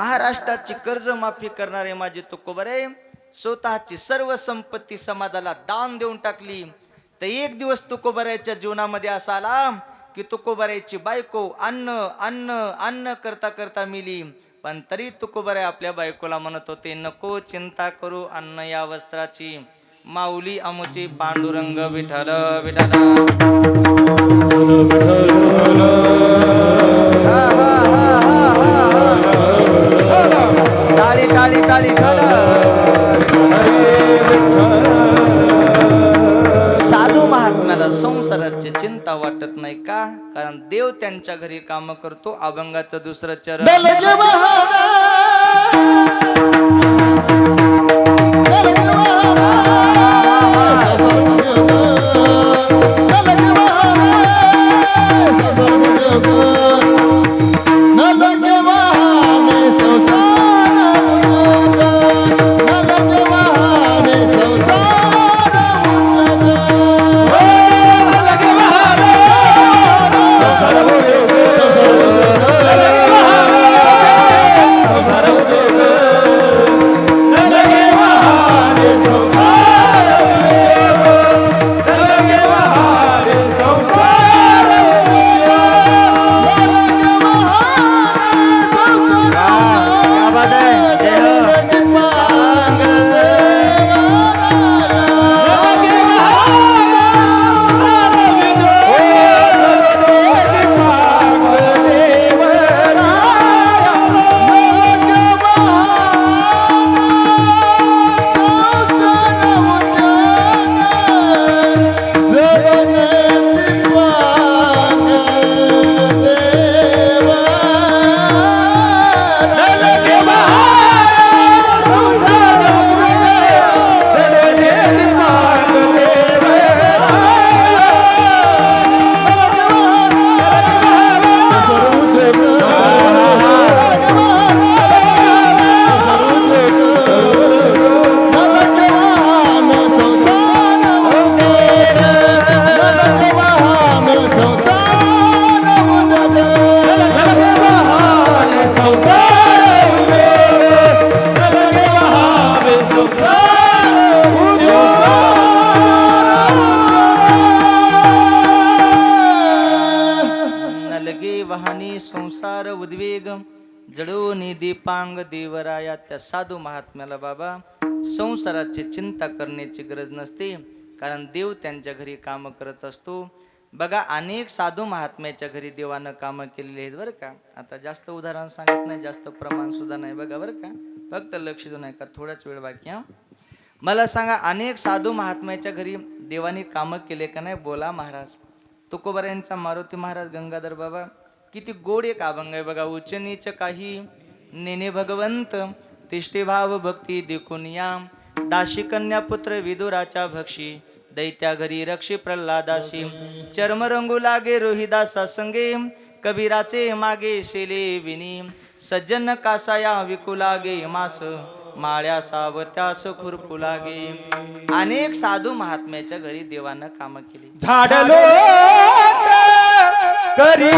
महाराष्ट्राची कर्जमाफी करणारे माझे तुकोबरे स्वतःची सर्व संपत्ती समाजाला दान देऊन टाकली. तर एक दिवस तुकोबऱ्याच्या जीवनामध्ये असा आला की तुकोबऱ्याची बायको अन्न अन्न अन्न करता करता मिली. पण तरी तुकोबऱ्या आपल्या बायकोला म्हणत होते, नको चिंता करू अन्न या वस्त्राची, माऊली आमुची पांडुरंग विठ्ठल विठ्ठल. टाळी टाळी टाळी साधू महात्म्याला संसाराची चिंता वाटत नाही का? कारण देव त्यांच्या घरी काम करतो. अभंगाचं दुसरं चरण. संसार उद्वेग जडोनी दीपांग देवराया. त्या साधू महात्म्याला बाबा संसाराची चिंता करण्याची गरज नसते, कारण देव त्यांच्या घरी काम करत असतो. बघा अनेक साधू महात्म्याच्या घरी देवानं कामं केलेली आहेत बरं का. आता जास्त उदाहरण सांगत नाही, जास्त प्रमाण सुद्धा नाही बघा बरं का. फक्त लक्ष देऊ नका, थोडाच वेळ बाकी. मला सांगा अनेक साधू महात्म्याच्या घरी देवाने कामं केले का नाही? बोला महाराज. तुकोबऱ्यांचा मारुती महाराज गंगाधर बाबा किती गोड एक अभंग आहे बघा. उच्च नीच काही नेने भगवंत तिष्ठे भाव भक्ती देखून या, दाशी कन्या पुत्र विदुराच्या भक्षी, दैत्या घरी रक्षी प्रल्हादाशी, चर्म रंगू लागे रोहिदासा संगे, कबीराचे मागे शेले विनी, सज्जन कासाया विकू लागे मास, माळ्या सावत्यास खुरपू लागे. अनेक साधू महात्म्याच्या घरी देवानं कामं केली. झाडलो करी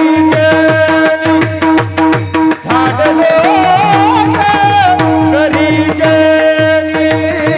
झाडलो करी झाडलो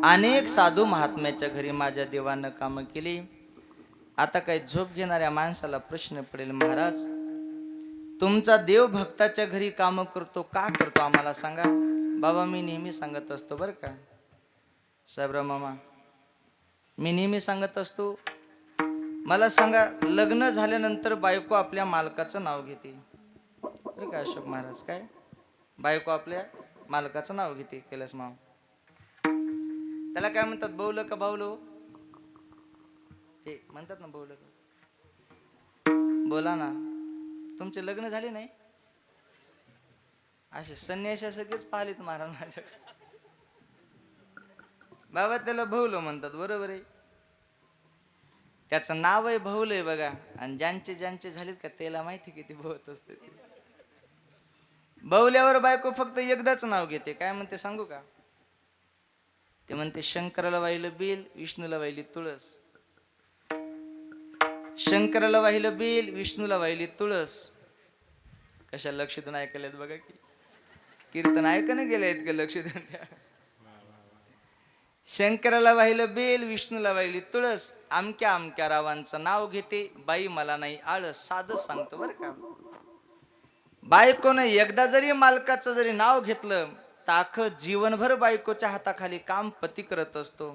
अनेक साधू महात्म्याच्या घरी माझ्या देवानं कामं केली. आता काही झोप घेणाऱ्या माणसाला प्रश्न पडेल, महाराज तुमचा देव भक्ताच्या घरी कामं करतो का करतो आम्हाला सांगा. बाबा मी नेहमी सांगत असतो बरं का साहेबराव मामा, मी नेहमी सांगत असतो, मला सांगा लग्न झाल्यानंतर बायको आपल्या मालकाचं नाव घेते बरं का अशोक महाराज. काय बायको आपल्या मालकाचं नाव घेते कैलास माव. त्याला काय म्हणतात, बवलं का भावलो? ते म्हणतात ना बवलं का. बोला ना, तुमचे लग्न झाले नाही? असे संन्याशी सगळेच पाहिलेत महाराज माझ्या. बाबा त्याला भवलं म्हणतात, बरोबर आहे. त्याचं नाव आहे भवलंय बघा. आणि ज्यांचे ज्यांचे झालेत का त्याला माहिती किती भवत असते ते. भवल्यावर बायको फक्त एकदाच नाव घेते. काय म्हणते सांगू का? ते म्हणते शंकराला वाहिलं बेल, विष्णूला वाहिली तुळस. शंकराला वाहिलं बेल, विष्णूला वाहिली तुळस. कशा लक्ष देऊन ऐकल्यात बघा की. कीर्तन ऐकणं गेलं इतकं लक्ष देऊन त्या. शंकराला वाहिलं बेल, विष्णूला वाहिली तुळस. अमक्या अमक्या रावांचं नाव घेते, बाई मला नाही आळस. साधं सांगतो बरं का. बायकोनं एकदा जरी मालकाचं जरी नाव घेतलं तर अख्खं जीवनभर बायकोच्या हाताखाली काम पती करत असतो.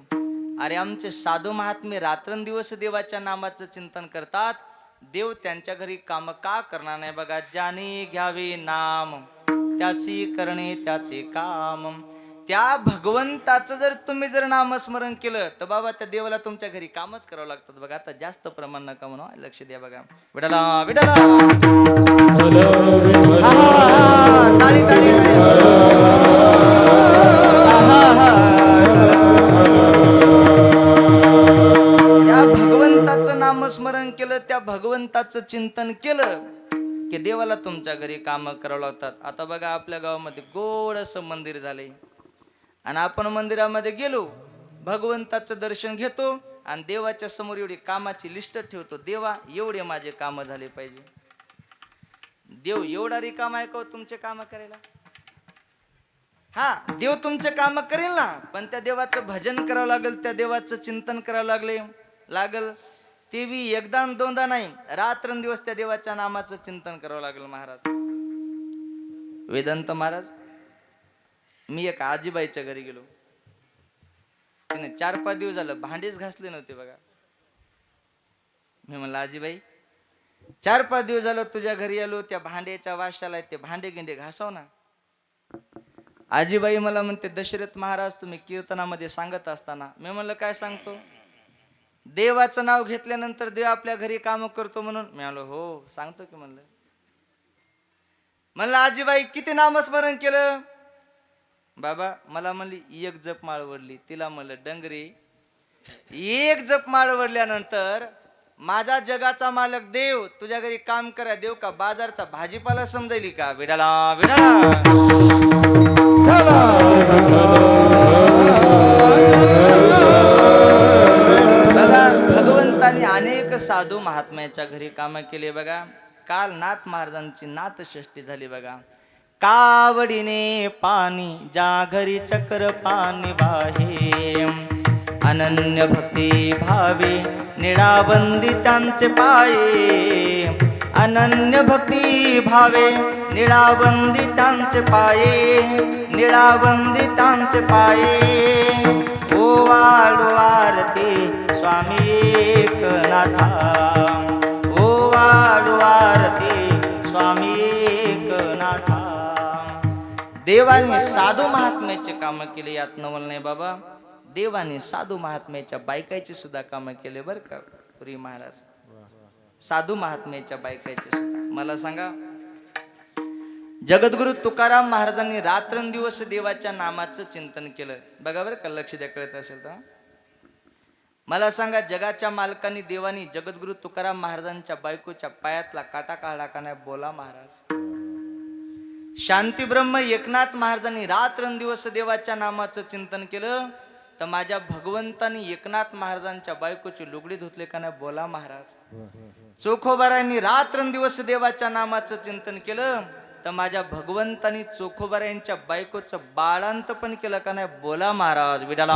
अरे आमचे साधू महात्मे रात्रंदिवस देवाच्या नामाचं चिंतन करतात. देव त्यांच्या घरी काम का करणार नाही बघा. ज्याने घ्यावे नाम त्याची करणे त्याचे काम. त्या भगवंताचं जर तुम्ही जर नामस्मरण केलं तर बाबा त्या देवाला तुमच्या घरी कामच करावं लागतात बघा. आता जास्त प्रमाण नका म्हणून लक्ष द्या बघा. विठाला विठाला टाळी टाळी. त्या भगवंताचं नामस्मरण केलं, त्या भगवंताचं चिंतन केलं की देवाला तुमच्या घरी काम करावं लागतात. आता बघा आपल्या गावामध्ये गोड असं मंदिर झालंय आणि आपण मंदिरामध्ये गेलो, भगवंताचं दर्शन घेतो आणि देवाच्या समोर एवढी कामाची लिस्ट ठेवतो. देवा एवढे माझे काम झाले पाहिजे. देव एवढा रिकामा आहे का तुमचे काम करायला? हा, देव तुमचे काम करेल ना, पण त्या देवाचं भजन करावं लागेल, त्या देवाचं चिंतन करावं लागल. ते बी एकदा दोनदा नाही, रात्रंदिवस त्या देवाच्या नामाचं चिंतन करावं लागेल. महाराज वेदांत महाराज, मी एका आजीबाईच्या घरी गेलो. तिने 4-5 दिवस झालं भांडेच घासले नव्हते बघा. मी म्हणलं आजीबाई 4-5 दिवस झालं तुझ्या घरी आलो, त्या भांड्याच्या वाशाला ते भांडे गिंडे घासव ना. आजीबाई मला म्हणते दशरथ महाराज तुम्ही कीर्तनामध्ये सांगत असताना. मी म्हणलं काय सांगतो? देवाचं नाव घेतल्यानंतर देव आपल्या घरी काम करतो म्हणून. मी म्हणलो हो सांगतो की. म्हणलं आजीबाई किती नामस्मरण केलं? बाबा मला म्हणली 1 जपमाळ वडली. तिला म्हणलं डंगरी 1 जपमाळ वडल्यानंतर माझा जगाचा मालक देव तुझ्या घरी काम करा देव का बाजारचा भाजीपाला समजायली का? विडाला विडाला बघा. भगवंतानी अनेक साधू महात्म्याच्या घरी काम केले बघा. काल नाथ महाराजांची नाथषष्ठी झाली बघा. कावडीने पाणी ज्या घरी चक्र पाणी वाहे, अनन्य भक्ती भावे निळावंदी त्यांचे पाये. अनन्य भक्ती भावे निळावंदी त्यांचे पाये. निळावंदी त्यांचे पाये. ओवाळू आरती स्वामी एकनाथा. ओवाळू आरती स्वामी एकनाथा. देवाने साधू महात्म्याचे काम केले यात नवल नाही बाबा. देवाने साधू महात्म्याच्या बायकाचे सुद्धा काम केले बरं का पुरी महाराज. साधू महात्म्याच्या बायकाचे सुद्धा. मला सांगा जगद्गुरु तुकाराम महाराजांनी रात्रंदिवस देवाच्या नामाचं चिंतन केलं बघा बरं का. लक्ष द्या कळत असेल तर. मला सांगा जगाच्या मालकांनी देवानी जगद्गुरु तुकाराम महाराजांच्या बायकोच्या पायातला काटा काढला का नाही? बोला महाराज. शांती ब्रह्म एकनाथ महाराजांनी रात्रंदिवस देवाच्या नामाचं चिंतन केलं तर माझ्या भगवंतानी एकनाथ महाराजांच्या बायकोची लुगडी धुतले का नाही? बोला महाराज. चोखोबारायांनी रात्रंदिवस देवाच्या नामाचं चिंतन केलं तर माझ्या भगवंतानी चोखोबारायांच्या बायकोचं बाळांत पण केलं का नाही? बोला महाराज. विडाला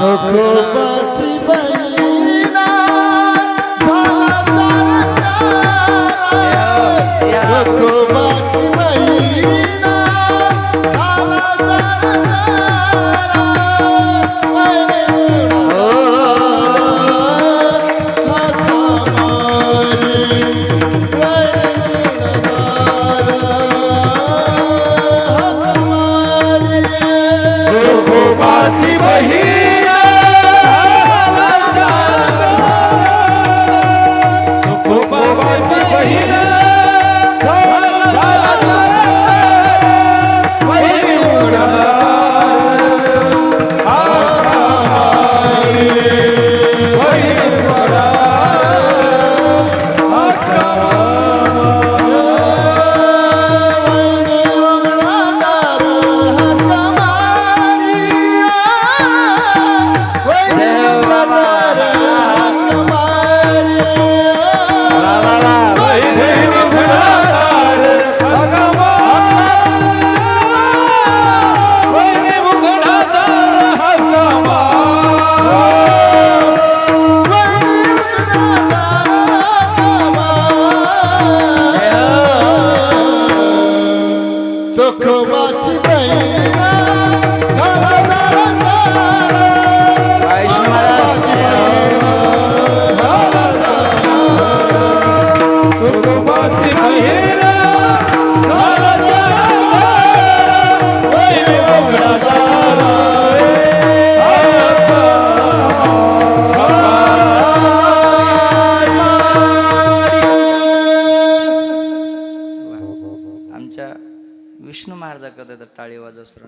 टाळी वाजव सर्व.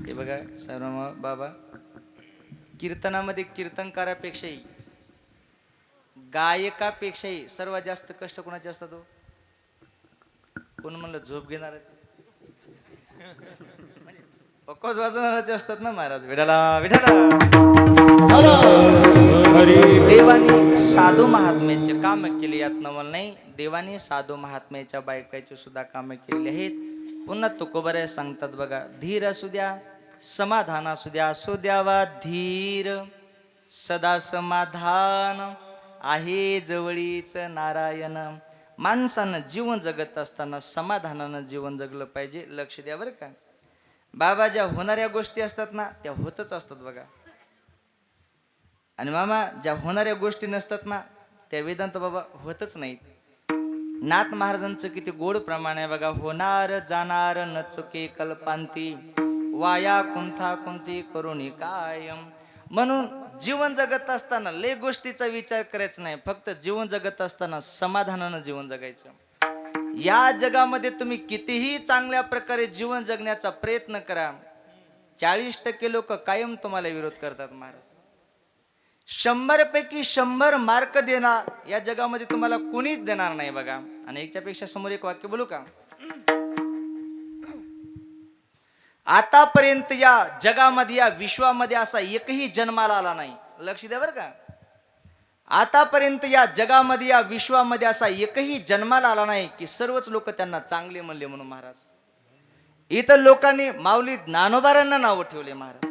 हे बघा सर्व बाबा, कीर्तनामध्ये कीर्तनकारापेक्षाही गायकापेक्षाही सर्वात जास्त कष्ट कोणाचे असतात हो? कोण म्हणलं झोप घेणार, पक्कच वाजवणाराचे असतात ना महाराज. विठाला विठाला. देवाने साधू महात्म्याचे काम केले, यात नवल नाही. देवाने साधू महात्म्याच्या बायकाचे सुद्धा काम केलेले आहेत. पुन्हा तुकोबरे सांगतात बघा, धीर असू द्या, समाधान असू द्या, असू द्यावा धीर, सदा समाधान आहे जवळीच नारायण. माणसानं जीवन जगत असताना समाधानानं जीवन जगलं पाहिजे. लक्ष द्या बरं का. बाबा, ज्या होणाऱ्या गोष्टी असतात ना त्या होतच असतात बघा. आणि मामा, ज्या होणाऱ्या गोष्टी नसतात ना त्या वेदांत बाबा होतच नाहीत. नाथ महाराजांचं किती गोड प्रमाण आहे बघा. होणार जाणार न चुके कल्पांती, वाया कुंथा कुंती करुणी कायम. म्हणून जीवन जगत असताना लय गोष्टीचा विचार करायचा नाही, फक्त जीवन जगत असताना समाधानानं जीवन जगायचं. या जगामध्ये तुम्ही कितीही चांगल्या प्रकारे जीवन जगण्याचा प्रयत्न करा, 40% लोक कायम तुम्हाला विरोध करतात महाराज. 100 पैकी 100 मार्क देणार या जगामध्ये तुम्हाला कोणीच देणार नाही बघा. आणि याच्यापेक्षा समोर एक वाक्य बोलू का. आतापर्यंत या जगामध्ये, या विश्वामध्ये असा एकही जन्माला आला नाही. लक्ष द्या बरं का. आतापर्यंत या जगामध्ये, या विश्वामध्ये असा एकही जन्माला आला नाही की सर्वच लोक त्यांना चांगले म्हणले म्हणून महाराज. इथं लोकांनी माऊली ज्ञानोबारांना नावं ठेवले महाराज.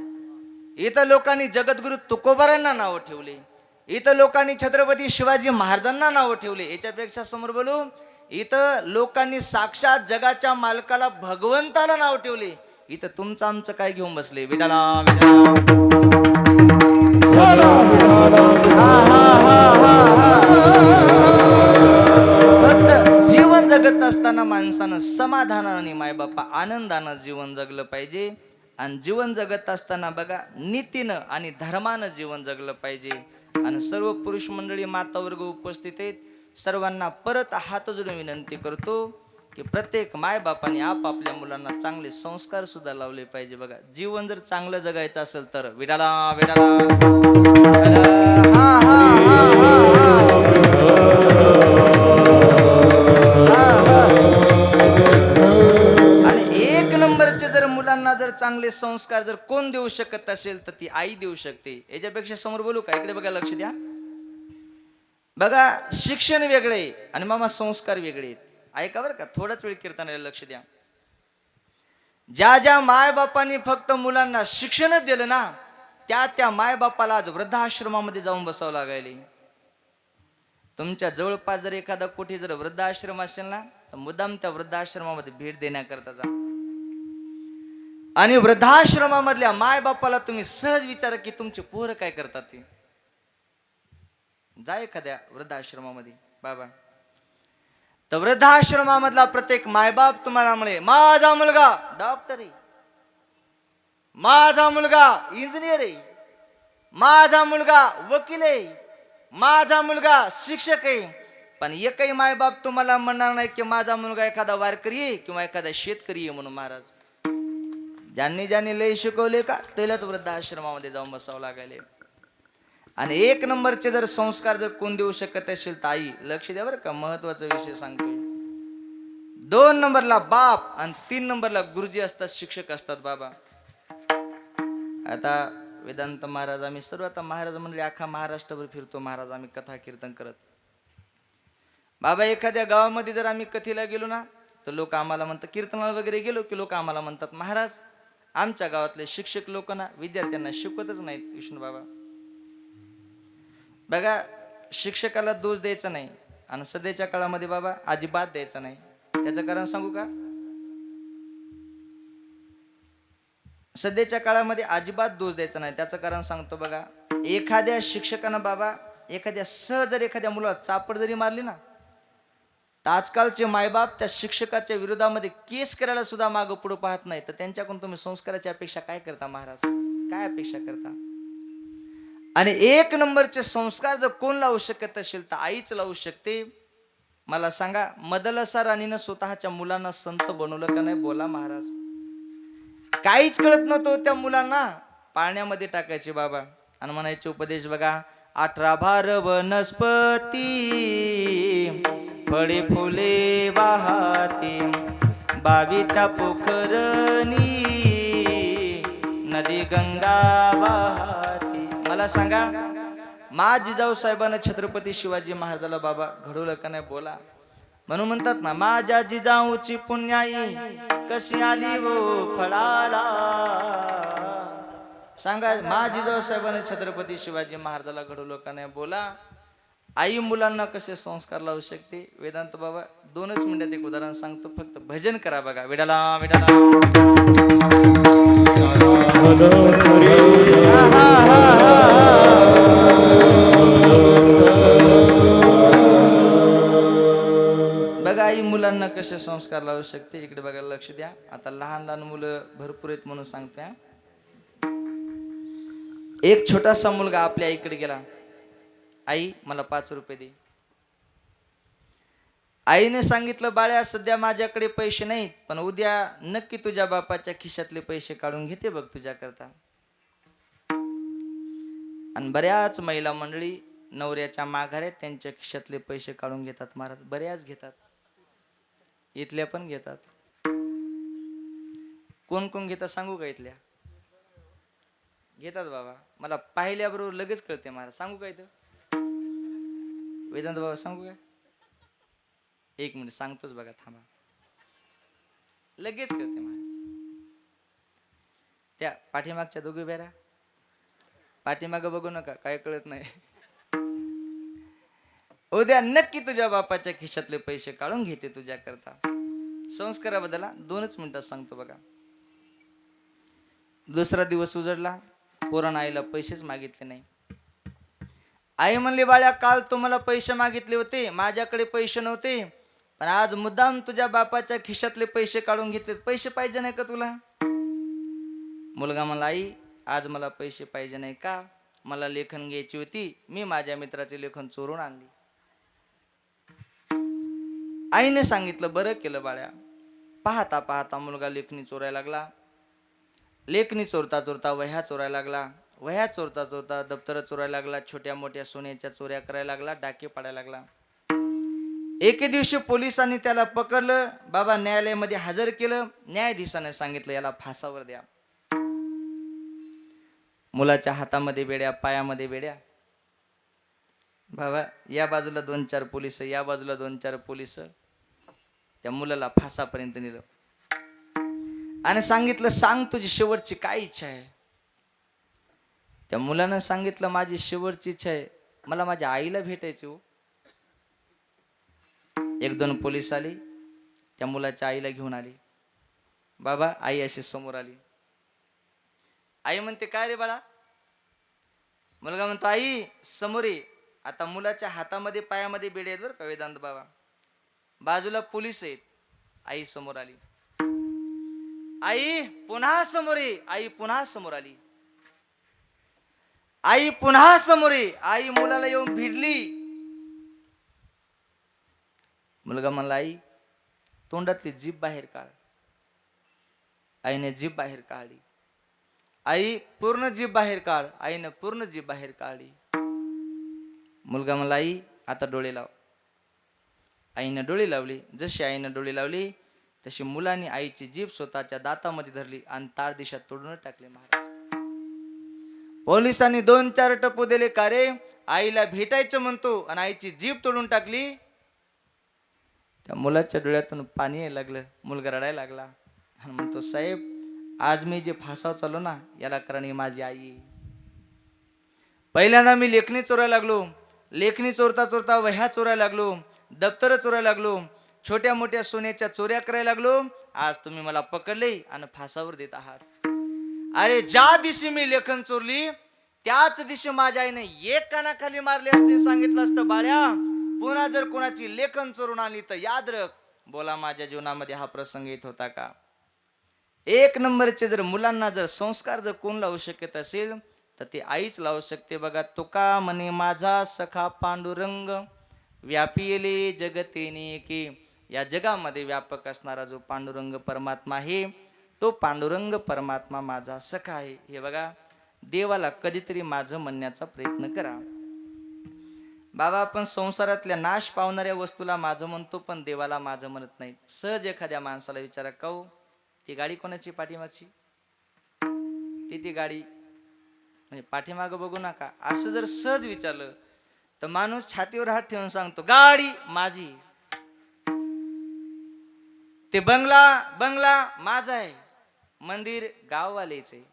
इथं लोकांनी जगद्गुरु तुकोबारांना नावं ठेवले. इथं लोकांनी छत्रपती शिवाजी महाराजांना नावं ठेवले. याच्यापेक्षा समोर बोलू, इथं लोकांनी साक्षात जगाच्या मालकाला भगवंताला नाव ठेवले. इथं तुमचं आमचं काय घेऊन बसले. विठाला जीवन जगत असताना माणसानं समाधानाने, मायबापा आनंदानं जीवन जगलं पाहिजे. आणि जीवन जगत असताना बघा नीतीनं आणि धर्मानं जीवन जगलं पाहिजे. आणि सर्व पुरुष मंडळी, माता वर्ग उपस्थित आहेत, सर्वांना परत हात जोडून विनंती करतो की प्रत्येक मायबापाने आपापल्या मुलांना चांगले संस्कार सुद्धा लावले पाहिजे बघा. जीवन जर चांगलं जगायचं असेल तर विडाला विडाला आणि 1 नंबरचे जर मुलांना जर चांगले संस्कार जर कोण देऊ शकत असेल तर ती आई देऊ शकते. याच्यापेक्षा समोर बोलू का. इकडे बघा, लक्ष द्या बघा. शिक्षण वेगळे आणि मामा संस्कार वेगळे. ऐका बरं का, थोडाच वेळ कीर्तनाला लक्ष द्या. ज्या ज्या मायबापांनी फक्त मुलांना शिक्षणच दिलं ना त्या मायबापाला आज वृद्धाश्रमामध्ये जाऊन बसावं लागायले. तुमच्या जवळपास जर एखादा कुठे जर वृद्धाश्रम असेल ना तर मुद्दाम त्या वृद्धाश्रमामध्ये भेट देण्याकरता जा. आणि वृद्धाश्रमामधल्या मायबापाला तुम्ही सहज विचारा की तुमचे पोरं काय करतात ते. जा एखाद्या वृद्धाश्रमामध्ये बाबा, तर वृद्धाश्रमामधला प्रत्येक मायबाप तुम्हाला म्हणे माझा मुलगा डॉक्टर आहे, माझा मुलगा इंजिनियर आहे, माझा मुलगा वकील आहे, माझा मुलगा शिक्षक आहे. पण एकही मायबाप तुम्हाला म्हणणार नाही की माझा मुलगा एखादा वारकरी आहे किंवा एखादा शेतकरी आहे म्हणून. महाराज, ज्यांनी ज्यांनी लय शिकवले का त्यालाच वृद्धाश्रमामध्ये जाऊन बसावं लागले. आणि 1 नंबरचे जर संस्कार जर कोण देऊ शकत असेल तर आई. लक्ष द्या बरं का, महत्वाचा विषय सांगतोय. 2 नंबरला बाप आणि 3 नंबरला गुरुजी असतात, शिक्षक असतात बाबा. आता वेदांत महाराज, आम्ही सर्व आता महाराज म्हणले अख्खा महाराष्ट्रभर फिरतो महाराज आम्ही कथा कीर्तन करत. बाबा एखाद्या गावामध्ये जर आम्ही कथेला गेलो ना तर लोक आम्हाला म्हणतात, कीर्तनाला वगैरे गेलो की लोक आम्हाला म्हणतात महाराज आमच्या गावातले शिक्षक लोक ना विद्यार्थ्यांना शिकवतच नाहीत. विष्णू बाबा बघा, शिक्षकाला दोष द्यायचा नाही आणि सध्याच्या काळामध्ये बाबा अजिबात द्यायचा नाही. त्याचं कारण सांगू का, सध्याच्या काळामध्ये अजिबात दोष द्यायचा नाही. त्याचं कारण सांगतो बघा. एखाद्या शिक्षकानं बाबा एखाद्या सहज जर एखाद्या मुलाला चापड जरी मारली ना तर आजकालचे मायबाप त्या शिक्षकाच्या विरोधामध्ये केस करायला सुद्धा मागं पुढं पाहत नाही. तर त्यांच्याकडून तुम्ही संस्काराची अपेक्षा काय करता महाराज, काय अपेक्षा करता. आणि 1 नंबरचे संस्कार जर कोण लावू शकत असेल तर आईच लावू शकते. मला सांगा, मदलसा राणीनं स्वतःच्या मुलांना संत बनवलं का नाही? बोला महाराज. काहीच कळत नव्हतं त्या मुलांना, पाळण्यामध्ये टाकायचे बाबा आणि म्हणायचे उपदेश बघा. 18 भार वनस्पती फळे फुले वाहती, 22 पोखरणी नदी गंगा वाहती. मला सांगा, मा जिजाऊ साहेबांना छत्रपती शिवाजी महाराजाला बाबा घडवलं का नाही? बोला. म्हणून म्हणतात ना, माझ्या जिजाऊची पुण्याई कशी आली वो फळाला. सांगा, मा जिजाऊ साहेबांना छत्रपती शिवाजी महाराजाला घडवलं का नाही? बोला. आई मुलांना कसे संस्कार लावू शकते? वेदांत बाबा 2च मिनिटात एक उदाहरण सांगतो, फक्त भजन करा बघा. विडाला विडाला बघा, आई मुलांना कसे संस्कार लावू शकते. इकडे बघायला लक्ष द्या. आता लहान लहान मुलं भरपूर आहेत म्हणून सांगते. एक छोटासा मुलगा आपल्या आईकडे गेला. आई मला 5 रुपये दे. आईने सांगितलं, बाळ्या सध्या माझ्याकडे पैसे नाहीत, पण उद्या नक्की तुझ्या बापाच्या खिशातले पैसे काढून घेते बघ तुझ्याकरता. आणि बऱ्याच महिला मंडळी नवऱ्याच्या माघाऱ्यात त्यांच्या खिशातले पैसे काढून घेतात महाराज. बऱ्याच घेतात, इथल्या पण घेतात. कोण कोण घेतात सांगू का? इथल्या घेतात बाबा. मला पाहिल्याबरोबर लगेच कळते महाराज. सांगू का? इथं वेदांत बाबा सांगू का? 1 मिनिट सांगतोच बघा, थांबा. लगेच कळते महाराज. त्या पाठीमागच्या दोघी बेरा पाठीमाग बघू नका, काय कळत नाही. उद्या नक्की तुझ्या बापाच्या खिशातले पैसे काढून घेते तुझ्याकरता. संस्काराबद्दल 2च मिनिटात सांगतो बघा. दुसरा दिवस उजडला. पोरानं आईला पैसेच मागितले नाही. आई म्हणली, बाळ्या काल तुम्हाला पैसे मागितले होते, माझ्याकडे पैसे नव्हते, पण आज मुद्दाम तुझ्या बापाच्या खिशातले पैसे काढून घेतले. पैसे पाहिजे नाही का तुला? मुलगा म्हणला, आई आज मला पैसे पाहिजे नाही का? मला लेखन घ्यायची होती, मी माझ्या मित्राचे लेखन चोरून आणली. आईने सांगितलं, बरं केलं बाळ्या. पाहता पाहता मुलगा लेखणी चोरायला लागला. लेखणी चोरता चोरता वह्या चोरायला लागला. वह्या चोरता चोरता दप्तर चोरायला लागला. छोट्या मोठ्या सोन्याच्या चोऱ्या करायला लागला. डाके पाडायला लागला. एके दिवशी पोलिसांनी त्याला पकडलं. बाबा न्यायालयामध्ये हजर केलं. न्यायाधीशाने सांगितलं, याला फासावर द्या. मुलाच्या हातामध्ये बेड्या, पायामध्ये बेड्या. बाबा या बाजूला 2-4 पोलिस, या बाजूला 2-4 पोलिस. त्या मुलाला फासापर्यंत नेलं आणि सांगितलं, सांग तुझी शेवटची काय इच्छा आहे? त्या मुलानं सांगितलं, माझी शेवटची इच्छा आहे, मला माझ्या आईला भेटायची हो. 1-2 पोलीस आले, त्या मुलाच्या आईला घेऊन आली. बाबा आई अशी समोर आली. आई म्हणते, काय रे बाळा? मुलगा म्हणतो, आई समोर ये. आता मुलाच्या हातामध्ये पायामध्ये बेडे आहेत बरं का वेदांत बाबा. बाजूला पोलीस आहेत. आई समोर आली. आई पुन्हा समोर ये. आई पुन्हा समोर आली. आई पुन्हा समोर ये. आई मुलाला येऊन भिडली. मुलगा म्हणला, आई तोंडातली जीभ बाहेर काढ. आईने जीभ बाहेर काढली. आई पूर्ण जीभ बाहेर काढ. आईने पूर्ण जीभ बाहेर काढली. मुलगा म्हणला, आई आता डोळे लाव. आईने डोळे लावले. जशी आईने डोळे लावली तशी मुलाने आईची जीभ स्वतःच्या दातामध्ये धरली आणि तार दिशा तोडून टाकले महाराज. पोलिसांनी 2-4 टप्पू दिले. का रे? आईला भेटायचं म्हणतो आणि आईची जीभ तोडून टाकली. त्या मुलाच्या डोळ्यातून पाणी यायला लागलं. मुलगा रडायला लागला आणि म्हणतो, साहेब आज मी जे फासाव चाललो ना, याला कारण ही माझी आई. पहिल्यांदा मी लेखणी चोरायला लागलो. लेखणी चोरता चोरता वह्या चोरायला लागलो. दप्तर चोरायला लागलो. छोट्या मोठ्या सोन्याच्या चोऱ्या करायला लागलो. आज तुम्ही मला पकडले आणि फासावर देत आहात. अरे ज्या दिवशी मी लेखन चोरली त्याच दिवशी माझ्या आईने एक कानाखाली मारले असते, सांगितलं असतं, बाळ्या पुन्हा जर कोणाची लेखन चोरून आली तर याद रख. बोला माझ्या जीवनामध्ये हा प्रसंग येत होता का? 1 नंबरचे जर मुलांना जर संस्कार जर कोण लावू शकत असेल तर ते आईच लावू शकते. बघा तुका म्हणे, माझा सखा पांडुरंग व्यापिले जगतेने की या जगामध्ये व्यापक असणारा जो पांडुरंग परमात्मा आहे तो पांडुरंग परमात्मा माझा सखा आहे. हे बघा, देवाला कधीतरी माझं म्हणण्याचा प्रयत्न करा. बाबा, आपण संसारातल्या नाश पावणाऱ्या वस्तूला माझं म्हणतो, पण देवाला माझं म्हणत नाही. सहज एखाद्या माणसाला विचारा, काऊ ती गाडी कोणाची पाठीमागची? ती गाडी म्हणजे पाठीमागं बघू नका, असं जर सहज विचारलं तर माणूस छातीवर हात ठेवून सांगतो गाडी माझी. ते बंगला माझा आहे, मंदिर गाववालेच आहे.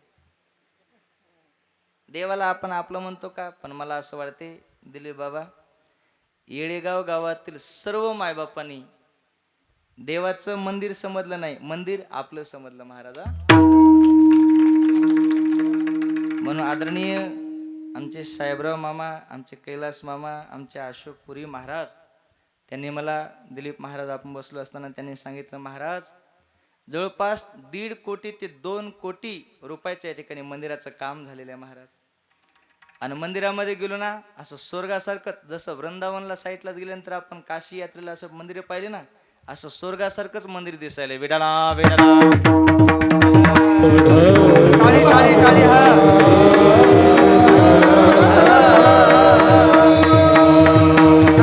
देवाला आपण आपलं म्हणतो का? पण मला असं वाटते दिलीप बाबा, येळेगाव गावातील सर्व मायबापांनी देवाचं मंदिर समजलं नाही, मंदिर आपलं समजलं महाराजा. म्हणून आदरणीय आमचे साहेबराव मामा, आमचे कैलास मामा, आमचे अशोक पुरी महाराज, त्यांनी मला दिलीप महाराज आपण बसलो असताना त्यांनी सांगितलं, महाराज जवळपास 1.5 कोटी ते 2 कोटी रुपयाच्या या ठिकाणी मंदिराचं काम झालेलं आहे महाराज. आणि मंदिरामध्ये गेलो ना, असं स्वर्गासारखंच, जसं वृंदावनला साईडला गेल्यानंतर आपण काशी यात्रेला असं मंदिर पाहिले ना, असं स्वर्गासारखंच मंदिर दिसायला. वेडाला वेडाला टाळी टाळी टाळी हा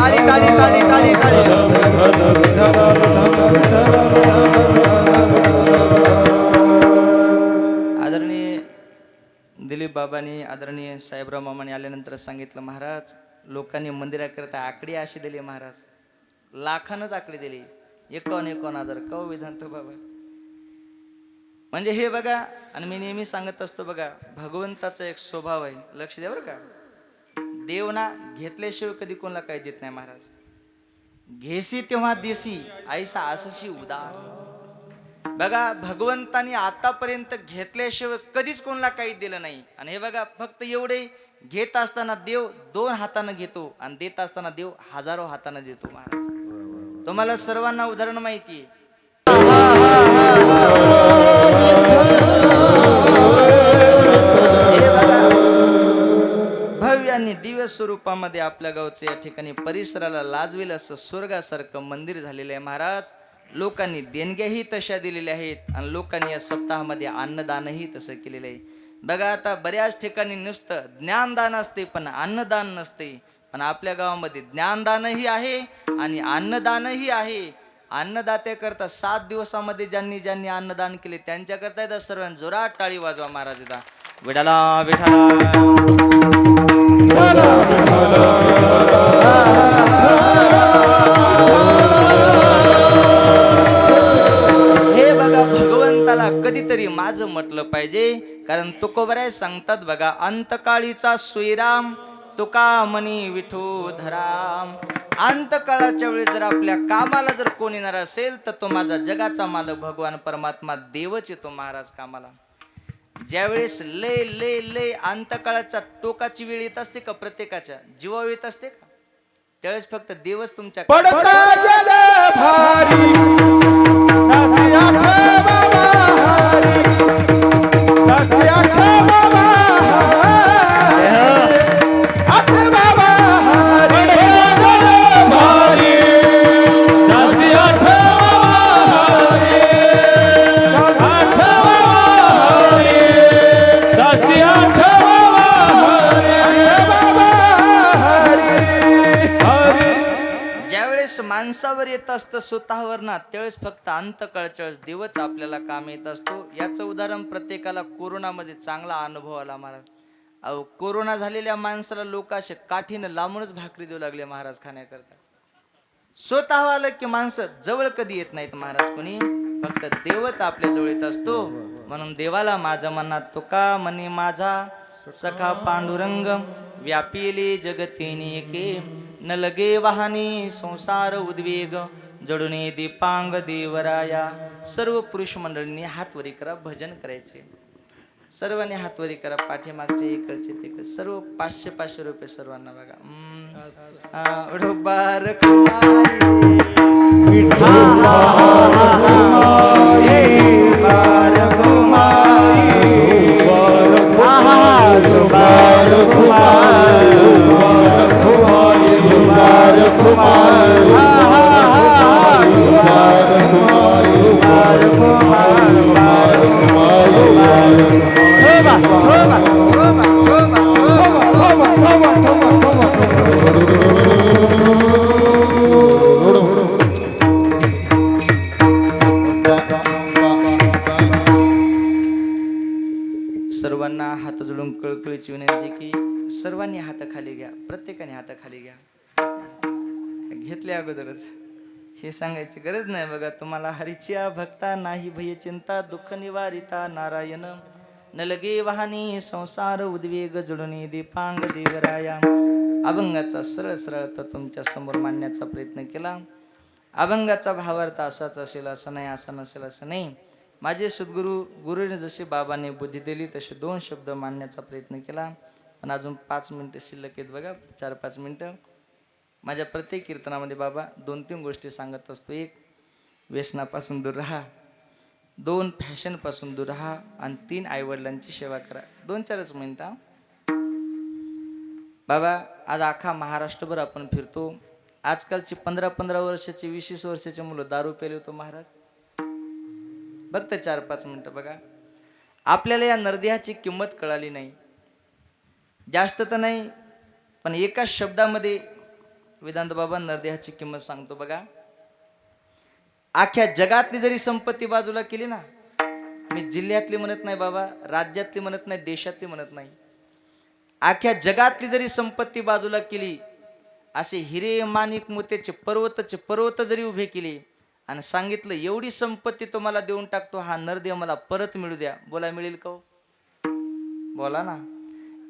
टाळी टाळी टाळी टाळी टाळी. आदरणीय दिलीप बाबांनी, आदरणीय साहेबराव मामाने आल्यानंतर सांगितलं, महाराज लोकांनी मंदिराकरता आकडी अशी दिली महाराज, लाखानच आकडी दिली, 51,000 कव विधान तो बाबा. म्हणजे हे बघा, आणि मी नेहमी सांगत असतो बघा, भगवंताचा एक स्वभाव आहे, लक्ष द्या बरं का. देव ना घेतल्याशिवाय कधी कोणाला काही देत नाही महाराज. घेसी तेव्हा देसी ऐसा असशी उदार. बघा, भगवंतानी आतापर्यंत घेतल्याशिवाय कधीच कोणाला काही दिलं नाही. आणि हे बघा, फक्त एवढे घेत असताना देव 2 हातानं घेतो आणि देत असताना देव हजारो हातानं देतो महाराज. तुम्हाला सर्वांना उदाहरण माहिती आहे. भव्य आणि दिव्य स्वरूपामध्ये आपल्या गावचं या ठिकाणी परिसराला लाजवेल असं स्वर्गासारखं मंदिर झालेलं आहे महाराज. लोकांनी देणग्याही तशा दिलेल्या आहेत आणि लोकांनी या सप्ताहामध्ये अन्नदानही तसं केलेलं आहे. बघा, आता बऱ्याच ठिकाणी नुसतं ज्ञानदान असते पण अन्नदान नसते, पण आपल्या गावामध्ये ज्ञानदानही आहे आणि अन्नदानही आहे. अन्नदात्याकरता 7 दिवसामध्ये ज्यांनी ज्यांनी अन्नदान केले त्यांच्याकरता येतात सर्वांनी जोरात टाळी वाजवा महाराज. येतात विठाला विठाला. हे बघा, भगवंताला कधीतरी माझं म्हटलं पाहिजे, कारण तुकोबराय सांगतात बघा, अंतकाळीचा श्रीराम तुका मनी विठोधराम. अंतकाळाच्या वेळी जर आपल्या कामाला जर कोण येणार असेल तर तो माझा जगाचा मालक भगवान परमात्मा देवच येतो महाराज कामाला. ज्यावेळेस लय लय लय अंतकाळाच्या टोकाची वेळ येत असते का, प्रत्येकाच्या जीवावर येत असते का, त्यावेळेस फक्त देवच तुमच्या माणसावर येत असतं स्वतःवर ना, त्यावेळेस फक्त अंतकाळच्या वेळेस देवच आपल्याला काम येत असतो. याचं उदाहरण प्रत्येकाला कोरोनामध्ये चांगला अनुभव आला महाराज. अहो, कोरोना झालेल्या माणसाला लोक असे काठीनं लांबूनच भाकरी देऊ लागले महाराज खाण्याकरता. स्वतः आलं की माणसं जवळ कधी येत नाहीत महाराज कोणी, फक्त देवच आपल्या जवळ येत असतो. म्हणून देवाला माझं मनात तुका मनी माझा सखा पांडुरंग व्यापिले जगतेने के न लगे वाहनी संसार उद्वेग जडुने दीपांग देवराया. सर्व पुरुष मंडळींनी हातवरी करा, भजन करायचे. सर्वांनी हातवरी करा, पाठीमागचे इकडचे तिकडे सर्व 500-500 रुपये सर्वांना बघा. Kumar हात खाली घ्या, प्रत्येकाने हात खाली घ्या. घेतले अगोदरच हे सांगायची गरज नाही बघा. तुम्हाला हरिच्या भक्ता नाही भय चिंता दुःख निवारिता नारायण न लगे वाहनी संसार उद्वेग जुळणी दीपांग देवराया. अभंगाचा सरळ सरळ तर तुमच्या समोर मांडण्याचा प्रयत्न केला. अभंगाचा भावार्थ असाच असेल असं नाही, असं नसेल असं नाही. माझे सद्गुरू गुरुने जसे बाबांनी बुद्धी दिली तसे 2 शब्द मांडण्याचा प्रयत्न केला. पण अजून 5 मिनिटं शिल्लक आहेत बघा, 4-5 मिनिटं. माझ्या प्रत्येक कीर्तनामध्ये बाबा 2-3 गोष्टी सांगत असतो. 1 व्यसनापासून दूर राहा, 2 फॅशनपासून दूर राहा आणि 3 आईवडिलांची सेवा करा. 2-4च मिनिटं. बाबा आज अख्खा महाराष्ट्रभर आपण फिरतो. आजकालची 15-15 वर्षाची 20-20 वर्षाची मुलं दारू पेले होतो महाराज. फक्त 4-5 मिनिटं बघा. आपल्याला या नरदेहाची किंमत कळाली नाही, जास्त तर नाही पण एका शब्दामध्ये वेदांत बाबा नरदेहाची किंमत सांगतो बघा. अख्ख्या जगातली जरी संपत्ती बाजूला केली ना, मी जिल्ह्यातली म्हणत नाही बाबा, राज्यातली म्हणत नाही, देशातली म्हणत नाही, अख्ख्या जगातली जरी संपत्ती बाजूला केली, असे हिरे माणिक मोत्याचे पर्वत जरी उभे केले आणि सांगितलं एवढी संपत्ती तुम्हाला देऊन टाकतो, हा नरदेह मला परत मिळू द्या, बोला मिळेल का? बोला ना.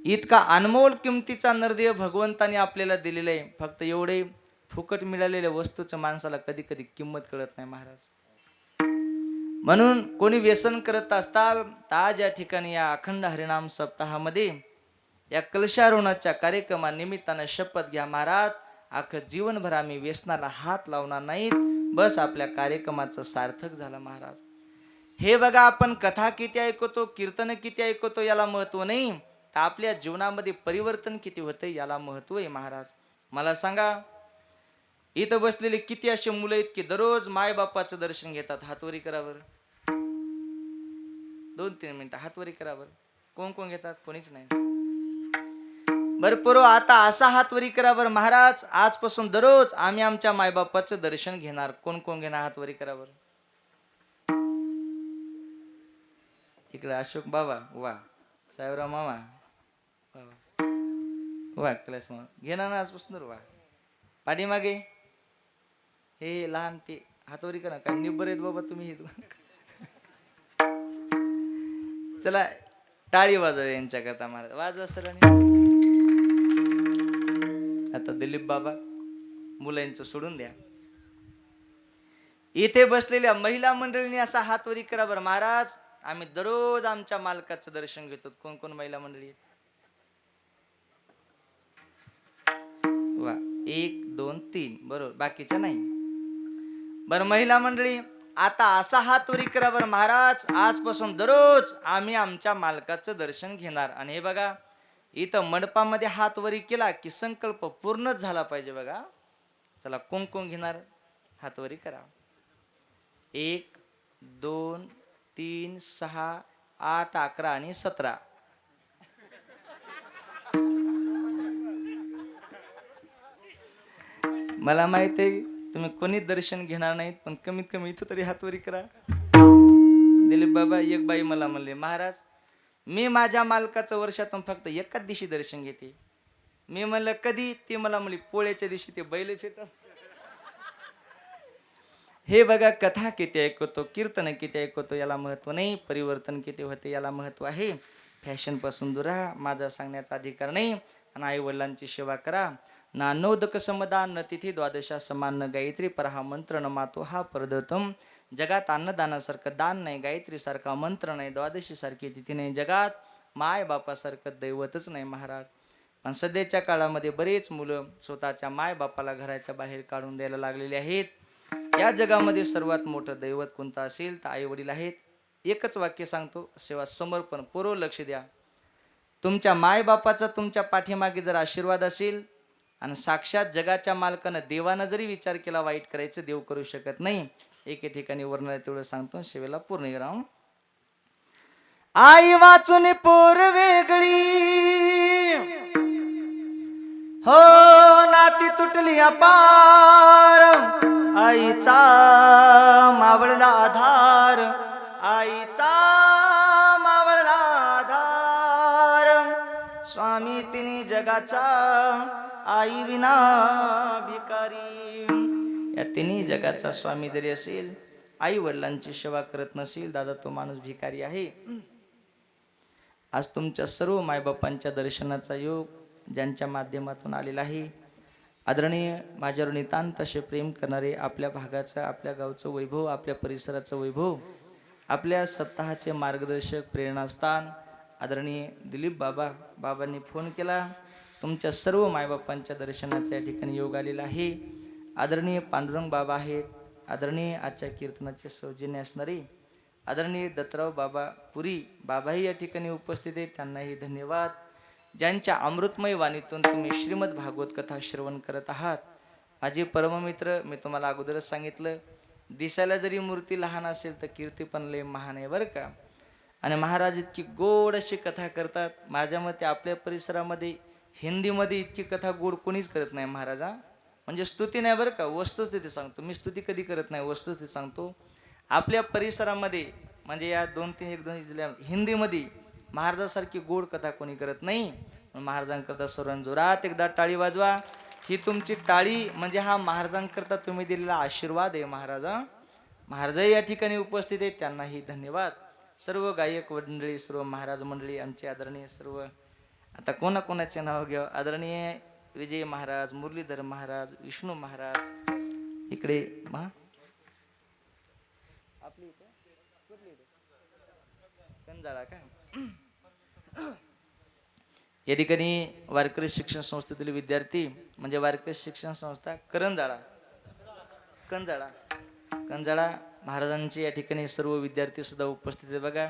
इतका अनमोल किमतीचा नरदेह भगवंताने आपल्याला दिलेला आहे. फक्त एवढे फुकट मिळालेल्या वस्तूचं माणसाला कधी कधी किंमत कळत नाही महाराज. म्हणून कोणी व्यसन करत असताल तर आज या ठिकाणी या अखंड हरिनाम सप्ताहामध्ये या कलशारोहणाच्या कार्यक्रमानिमित्तानं शपथ घ्या महाराज, अख्खं जीवनभर आम्ही व्यसनाला हात लावणार नाहीत. बस आपल्या कार्यक्रमाचं सार्थक झालं महाराज. हे बघा, आपण कथा किती ऐकतो, कीर्तन किती ऐकतो याला महत्व नाही, तर आपल्या जीवनामध्ये परिवर्तन किती होतं याला महत्व आहे महाराज. मला सांगा, इथं बसलेले किती असे मुलं आहेत की दररोज मायबापाचं दर्शन घेतात? हातवरी करावर. 2-3 मिनिटं हातवरी करावर. कोण कोण घेतात? कोणीच नाही. भरपूर. आता असा हातवरी करावर महाराज, आजपासून दररोज आम्ही आमच्या मायबापाचं दर्शन घेणार. कोण कोण घेणार? हातवरी करावर. इकडे अशोक बाबा वा, साहेबराव मामा वा, कैलास मामा घेणार ना आजपासून वा. पाठीमागे हे लहान ते हातवरी करा. काय निब्बर आहेत बाबा तुम्ही हे. चला टाळी वाजवा यांच्याकरता महाराज. वाजवा सरांनी. आता दिलीप बाबा मुलांचं सोडून द्या. इथे बसलेल्या महिला मंडळींनी असा हातवरी करा बरं महाराज, आम्ही दररोज आमच्या मालकाचं दर्शन घेतो. कोण कोण महिला मंडळी आहेत? वा, 1 2 3 बरोबर, बाकीच्या नाही. बरं महिला मंडळी, आता असा हातवरी करा बरं महाराज, आजपासून दररोज आम्ही आमच्या मालकाचं दर्शन घेणार. आणि हे बघा, इथं मंडपामध्ये हातवरी केला की संकल्प पूर्णच झाला पाहिजे बघा. चला कोण कोण घेणार? हातवरी करा. 1 2 3 6 8 11 आणि 17. मला माहित आहे तुम्ही कोणीच दर्शन घेणार नाहीत, पण कमीत कमी इथं तरी हातवरी करा. दिलीप बाबा, एक बाई मला म्हणले, महाराज मी माझ्या मालकाचं वर्षातून फक्त एकाच दिवशी दर्शन घेते. मी म्हणलं कधी? ती मला म्हणली पोळ्याच्या दिवशी ते बैल फिरतात. हे बघा, कथा किती ऐकतो, कीर्तन किती ऐकतो याला महत्व नाही, परिवर्तन किती होते याला महत्व आहे. फॅशन पासून दूर राहा, माझा सांगण्याचा अधिकार नाही. आणि आई वडिलांची सेवा करा. ना नोदक समदान न तिथी द्वादशा समान न गायत्री पर हा मंत्र न मातो हा परदतम. जगात अन्नदानासारखं दान नाही, गायत्री सारखा मंत्र नाही, द्वादशी सारखी तिथी नाही, जगात माय बापासारखं दैवतच नाही महाराज. पण सध्याच्या काळामध्ये बरेच मुलं स्वतःच्या माय बापाला घराच्या बाहेर काढून द्यायला लागलेले आहेत. या जगामध्ये सर्वात मोठं दैवत कोणतं असेल तर आई वडील आहेत. एकच वाक्य सांगतो, सेवा समर्पण. पूर्व लक्ष द्या. तुमच्या मायबापाचा तुमच्या पाठीमागे जर आशीर्वाद असेल आणि साक्षात जगाच्या मालकानं देवानं जरी विचार केला वाईट करायचं, देव करू शकत नाही. एके ठिकाणी वर्णन तेवढं सांगतो, सेवेला पूर्ण करा. आई वाचून पोर वेगळी हो, नाती तुटली अपार. आईचा मावळला आधार, आईचा मावळला आधार. स्वामी तिने जगात जगाचा आई विना भिकारी. या तिन्ही जगाचा स्वामी जरी असेल, आई वडिलांची सेवा करत नसेल, दादा तो माणूस भिकारी आहे. आज तुमच्या सर्व मायबापांच्या दर्शनाचा योग ज्यांच्या माध्यमातून आलेला आहे, आदरणीय माझ्यावर नितांत असे प्रेम करणारे, आपल्या भागाचं, आपल्या गावचं वैभव, आपल्या परिसराचं वैभव, आपल्या सप्ताहाचे मार्गदर्शक, प्रेरणास्थान आदरणीय दिलीप बाबांनी फोन केला. तुमच्या सर्व मायबापांच्या दर्शनाचा या ठिकाणी योग आलेला आहे. आदरणीय पांडुरंग बाबा आहेत, आदरणीय आजच्या कीर्तनाचे सौजन्य असणारे आदरणीय दत्तराव बाबा पुरी बाबाही या ठिकाणी उपस्थित आहेत, त्यांनाही धन्यवाद. ज्यांच्या अमृतमय वाणीतून तुम्ही श्रीमद भागवत कथा श्रवण करत आहात. माझे परममित्र, मी तुम्हाला अगोदरच सांगितलं, दिसायला जरी मूर्ती लहान असेल तर कीर्ती पण लय महान आहे बरं का. आणि महाराज इतकी गोड अशी कथा करतात. माझ्या मते आपल्या परिसरामध्ये हिंदीमध्ये इतकी कथा गोड कोणीच करत नाही महाराजा. म्हणजे स्तुती नाही बरं का, वस्तुस्थिती सांगतो मी. स्तुती कधी करत नाही, वस्तुस्थिती सांगतो. आपल्या परिसरामध्ये म्हणजे या 2-3 जिल्ह्या हिंदीमध्ये महाराजासारखी गोड कथा कोणी करत नाही. महाराजांकरता सर्वांनी जोरात एकदा टाळी वाजवा. ही तुमची टाळी म्हणजे हा महाराजांकरता तुम्ही दिलेला आशीर्वाद आहे महाराजा. महाराजही या ठिकाणी उपस्थित आहेत, त्यांनाही धन्यवाद. सर्व गायक मंडळी, सर्व महाराज मंडळी, आमचे आदरणीय सर्व, आता कोणाकोणाचे नाव घ्या, आदरणीय विजय महाराज, मुरलीधर महाराज, विष्णू महाराज, इकडे आपली कंजाळा काय या ठिकाणी वारकरी शिक्षण संस्थेतील विद्यार्थी म्हणजे वारकरी शिक्षण संस्था कंजाळा महाराजांचे या ठिकाणी सर्व विद्यार्थी सुद्धा उपस्थित आहेत बघा.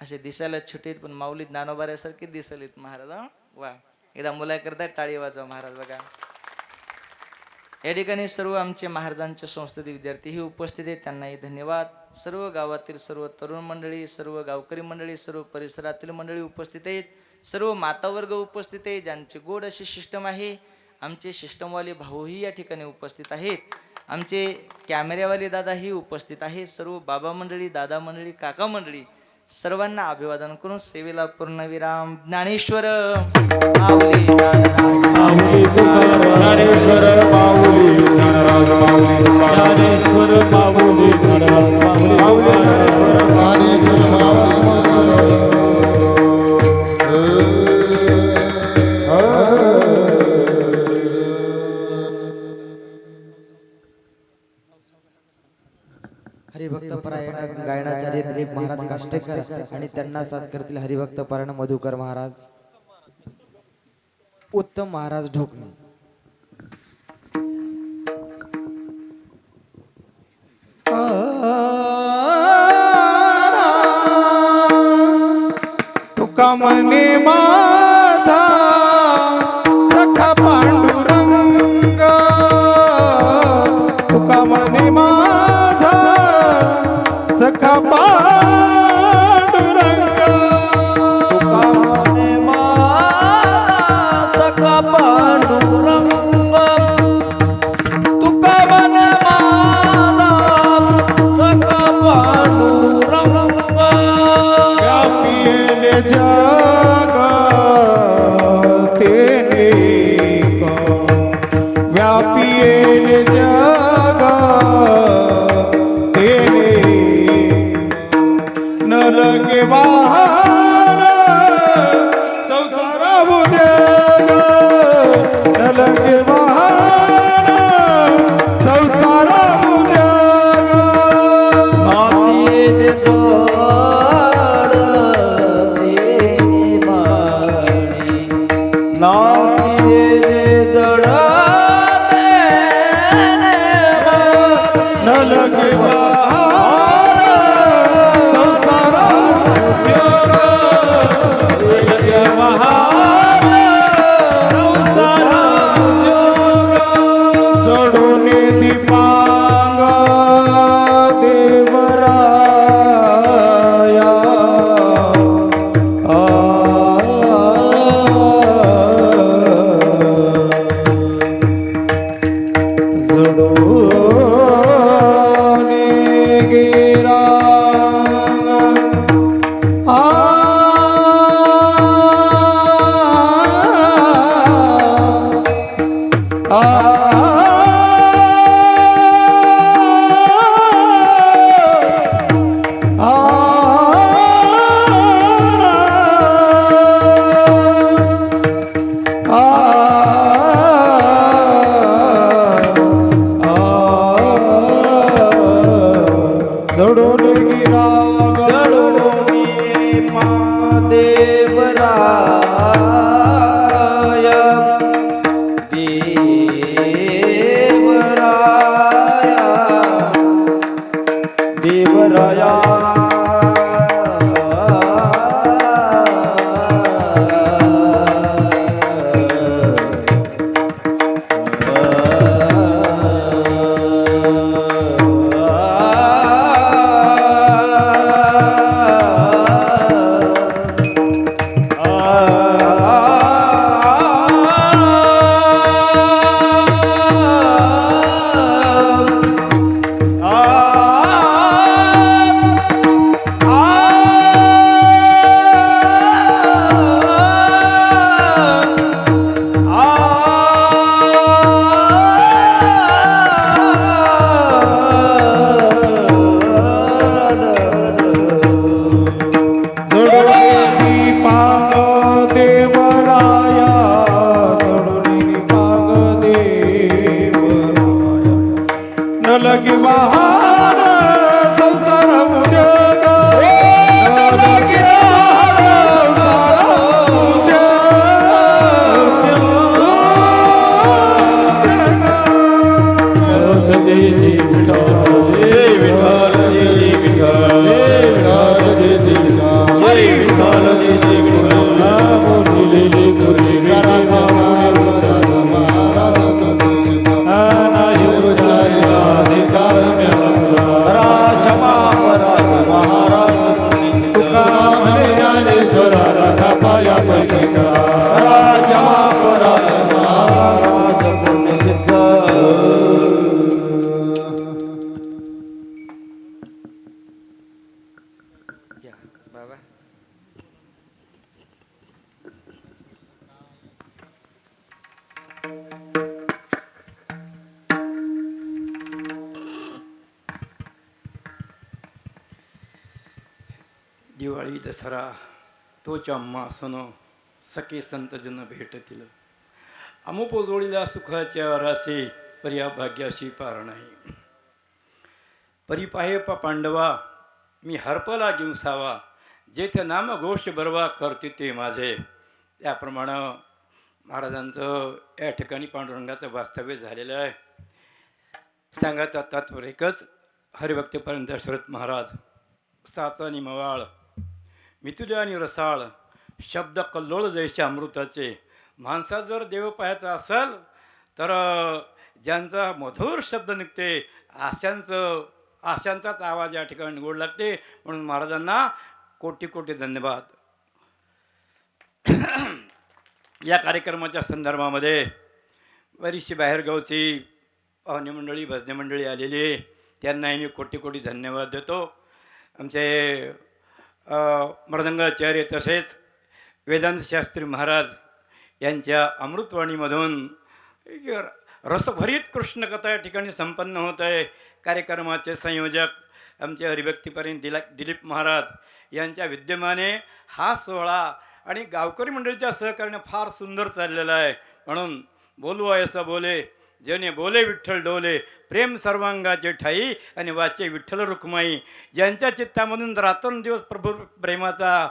असे दिसायला छोटे पण माऊली ज्ञानोबाऱ्यासारखे दिसलेत महाराज. वा, एकदा मुलाकरता टाळी वाजवा महाराज बघा. या ठिकाणी सर्व आमचे महाराजांच्या संस्थेतील विद्यार्थी ही उपस्थित आहेत, त्यांनाही धन्यवाद. सर्व गावातील सर्व तरुण मंडळी, सर्व गावकरी मंडळी, सर्व परिसरातील मंडळी उपस्थित आहेत. सर्व मातावर्ग उपस्थित आहे, ज्यांचे गोड अशी सिस्टम आहे. आमचे सिस्टमवाले भाऊही या ठिकाणी उपस्थित आहेत. आमचे कॅमेऱ्यावाले दादाही उपस्थित आहेत. सर्व बाबा मंडळी, दादा मंडळी, काका मंडळी, सर्वांना अभिवादन करून सेवेला पूर्णविराम. ज्ञानेश्वर माऊली हरिभक्त परायण गायनाचार्य दिलीप महाराज काष्टेकर आणि त्यांना साथ करतील हरिभक्त परायण मधुकर महाराज, उत्तम महाराज ढोकणे. तुका मने माझा सखा पांडुरंग, तुका मने माझा सखा पांडुरंग, तुका मने माझा सखा पांडुरंग, तुका मने माझा सखा पांडुरंग. व्यापिले जग तेने का, व्यापिले जग तेने न लगे बाहर संसार उद्योग, न लगे बाहर संसार उद्योग. मातीये जोड देने माडी, मातीये जोड देने माडी. न लगे बाहर संसार उद्योग, न लगे बाहर संसार उद्योग. जोडून दीपांग देवराया, जडून गिरा देवराय देवराया लगी बहार संसार उद्योग लगी बहार संसार बाबा दिवाळी दसरा तोच आम्हा सन सखे संत जन भेटतील अमुपोजोळीला सुखाच्या रासे पर्या भाग्याशी पार नाही परिपाहे पांडवा मी हरपला गिंसावा जेथे नाम घोष बरवा करते ते माझे. त्याप्रमाणे महाराजांचं या ठिकाणी पांडुरंगाचं वास्तव्य झालेलं आहे. सांगायचा तात्पर्य एकच, हरिभक्तीपर्यंत दशरथ महाराज साचा आणि मवाळ मिथुले आणि रसाळ शब्द कल्लोळ जैसे अमृताचे. माणसात जर देव पाहायचा असेल तर ज्यांचा मधुर शब्द निघते आशांचाच आवाज या ठिकाणी गोड लागते. म्हणून महाराजांना कोटी कोटी धन्यवाद. या कार्यक्रमाच्या संदर्भामध्ये बरीचशी बाहेरगावची पाहुणे मंडळी भजने मंडळी आलेली आहे, त्यांनाही मी कोटी कोटी धन्यवाद देतो. आमचे मृदंगाचार्य तसेच वेदांत शास्त्री महाराज यांच्या अमृतवाणीमधून रसभरीत कृष्णकथा या ठिकाणी संपन्न होत आहे. कार्यक्रमाचे संयोजक आमचे हरिभक्तीपर्यंत दिलीप महाराज यांच्या विद्यमाने हा सोहळा आणि गावकरी मंडळीच्या सहकार्याने फार सुंदर चाललेला आहे. म्हणून बोलू ऐसा बोले जेणे बोले विठ्ठल डोले, प्रेम सर्वांगाचे ठाई आणि वाचे विठ्ठल रुक्माई. ज्यांच्या चित्तामधून रात्रंदिवस प्रभू प्रेमाचा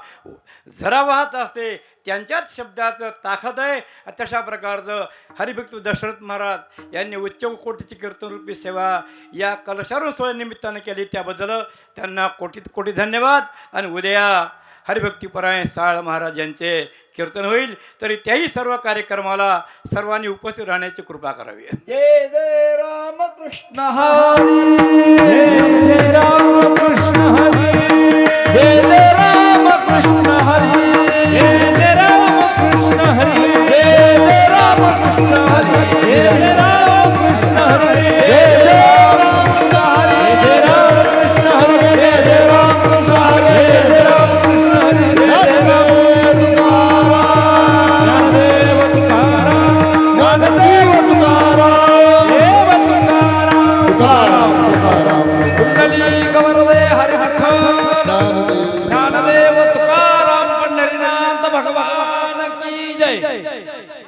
झरा वाहत असते त्यांच्याच शब्दाचं ताकद आहे. तशा प्रकारचं हरिभक्त दशरथ महाराज यांनी उच्च कोटीची कीर्तनरूपी सेवा या कलशारोहण सोहळ्यानिमित्तानं केली, त्याबद्दल त्यांना कोटीत कोटी धन्यवाद. आणि उद्या हरिभक्तीपरायण साळ महाराज यांचे कीर्तन होईल, तरी त्याही सर्व कार्यक्रमाला सर्वांनी उपस्थित राहण्याची कृपा करावी. जय जय रामकृष्ण हरी, जय रामकृष्ण हरी, जय जय रामकृष्ण हरी, जय जय रामकृष्ण हरी, जय जय रामकृष्ण हरी, जय जय रामकृष्ण हरी, जय जय रामकृष्ण हरी, जय रामकृष्ण हरी, जय जय रामकृष्ण हरी, जय जय रामकृष्ण हरी, ज्ञानदेव तुकाराम, ज्ञानदेव तुकाराम, ज्ञानदेव तुकाराम. जय